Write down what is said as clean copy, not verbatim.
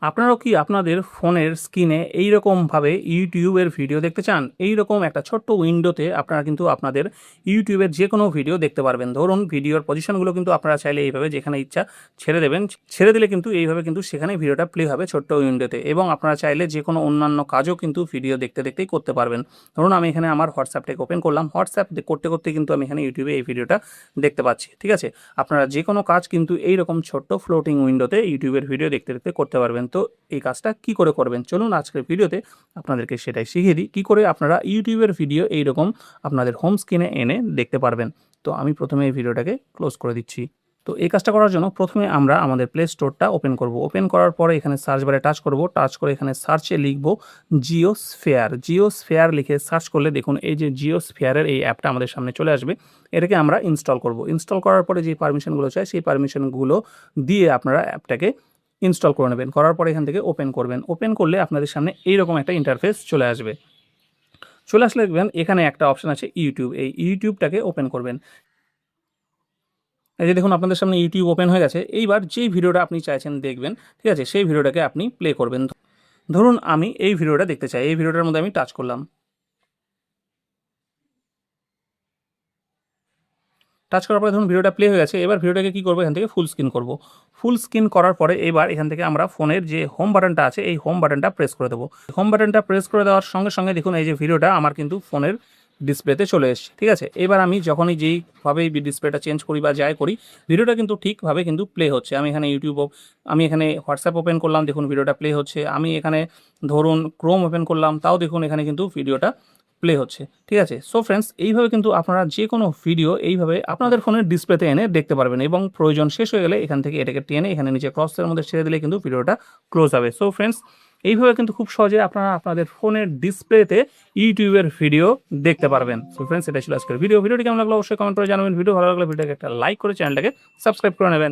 আপনারাও কি আপনাদের ফোনের স্ক্রিনে এইরকমভাবে ইউটিউবের ভিডিও দেখতে চান? এইরকম একটা ছোট্ট উইন্ডোতে আপনারা কিন্তু আপনাদের ইউটিউবের যে কোনো ভিডিও দেখতে পারবেন। ধরুন ভিডিওর পজিশনগুলো কিন্তু আপনারা চাইলে এইভাবে যেখানে ইচ্ছা ছেড়ে দেবেন। ছেড়ে দিলে কিন্তু এইভাবে কিন্তু সেখানেই ভিডিওটা প্লে হবে ছোট্ট উইন্ডোতে, এবং আপনারা চাইলে যে কোনো অন্যান্য কাজও কিন্তু ভিডিও দেখতে দেখতেই করতে পারবেন। ধরুন আমি এখানে আমার হোয়াটসঅ্যাপটাকে ওপেন করলাম, হোয়াটসঅ্যাপ করতে করতে কিন্তু আমি এখানে ইউটিউবে এই ভিডিওটা দেখতে পাচ্ছি। ঠিক আছে, আপনারা যে কোনো কাজ কিন্তু এইরকম ছোট্ট ফ্লোটিং উইন্ডোতে ইউটিউবের ভিডিও দেখতে দেখতে করতে পারবেন। তো এই কাজটা কি করে করবেন, চলুন আজকের ভিডিওতে আপনাদেরকে সেটাই শিখিয়ে দিই, কী করে আপনারা ইউটিউবের ভিডিও এইরকম আপনাদের হোম স্ক্রিনে এনে দেখতে পারবেন। তো আমি প্রথমে এই ভিডিওটাকে ক্লোজ করে দিচ্ছি। তো এই কাজটা করার জন্য প্রথমে আমরা আমাদের প্লে স্টোরটা ওপেন করব। ওপেন করার পরে এখানে সার্চ বারে টাচ করব, টাচ করে এখানে সার্চে লিখব জিওস্ফিয়ার। জিওস্ফিয়ার লিখে সার্চ করলে দেখুন এই যে জিওস্ফিয়ারের এই অ্যাপটা আমাদের সামনে চলে আসবে। এটাকে আমরা ইনস্টল করব। ইনস্টল করার পরে যে পারমিশনগুলো চাই সেই পারমিশনগুলো দিয়ে আপনারা অ্যাপটাকে ইনস্টল করে নেবেন। করার পরে এখান থেকে ওপেন করবেন। ওপেন করলে আপনাদের সামনে এইরকম একটা ইন্টারফেস চলে আসবে। চলে আসলে দেখবেন এখানে একটা অপশান আছে ইউটিউব। এই ইউটিউবটাকে ওপেন করবেন। এই যে দেখুন আপনাদের সামনে ইউটিউব ওপেন হয়ে গেছে। এইবার যেই ভিডিওটা আপনি চাইছেন দেখবেন, ঠিক আছে, সেই ভিডিওটাকে আপনি প্লে করবেন। ধরুন আমি এই ভিডিওটা দেখতে চাই, এই ভিডিওটার মধ্যে আমি টাচ করলাম। টাচ করার পরে ধরুন ভিডিওটা প্লে হয়ে গেছে। এবার ভিডিওটাকে কী করবো, এখান থেকে ফুল স্ক্রিন করব। ফুল স্ক্রিন করার পরে এবার এখান থেকে আমরা ফোনের যে হোম বাটনটা আছে এই হোম বাটনটা প্রেস করে দেবো। হোম বাটনটা প্রেস করে দেওয়ার সঙ্গে সঙ্গে দেখুন এই যে ভিডিওটা আমার কিন্তু ফোনের ডিসপ্লেতে চলে এসেছে। ঠিক আছে, এবার আমি যখনই যেইভাবে ডিসপ্লেটা চেঞ্জ করি বা যাই করি, ভিডিওটা কিন্তু ঠিকভাবে কিন্তু প্লে হচ্ছে। আমি এখানে আমি এখানে হোয়াটসঅ্যাপ ওপেন করলাম, দেখুন ভিডিওটা প্লে হচ্ছে। আমি এখানে ধরুন ক্রোম ওপেন করলাম, তাও দেখুন এখানে কিন্তু ভিডিওটা প্লে হচ্ছে। ঠিক আছে, সো ফ্রেন্ডস এইভাবে কিন্তু আপনারা যে কোনো ভিডিও এইভাবে আপনাদের ফোনের ডিসপ্লেতে এনে দেখতে পারবেন, এবং প্রয়োজন শেষ হয়ে গেলে এখান থেকে এটাকে টেনে এখানে নিচে ক্রসের মধ্যে ছেড়ে দিলে কিন্তু ভিডিওটা ক্লোজ হবে। সো ফ্রেন্ডস এইভাবে কিন্তু খুব সহজে আপনারা আপনাদের ফোনের ডিসপ্লেতে ইউটিউবের ভিডিও দেখতে পারবেন। সো ফ্রেন্ডস এটা ছিল আজকের ভিডিওটি কেমন লাগলো অবশ্যই কমেন্ট করে জানাবেন। ভিডিও ভালো লাগলে ভিডিওকে একটা লাইক করে চ্যানেলটাকে সাবস্ক্রাইব করে নেবেন।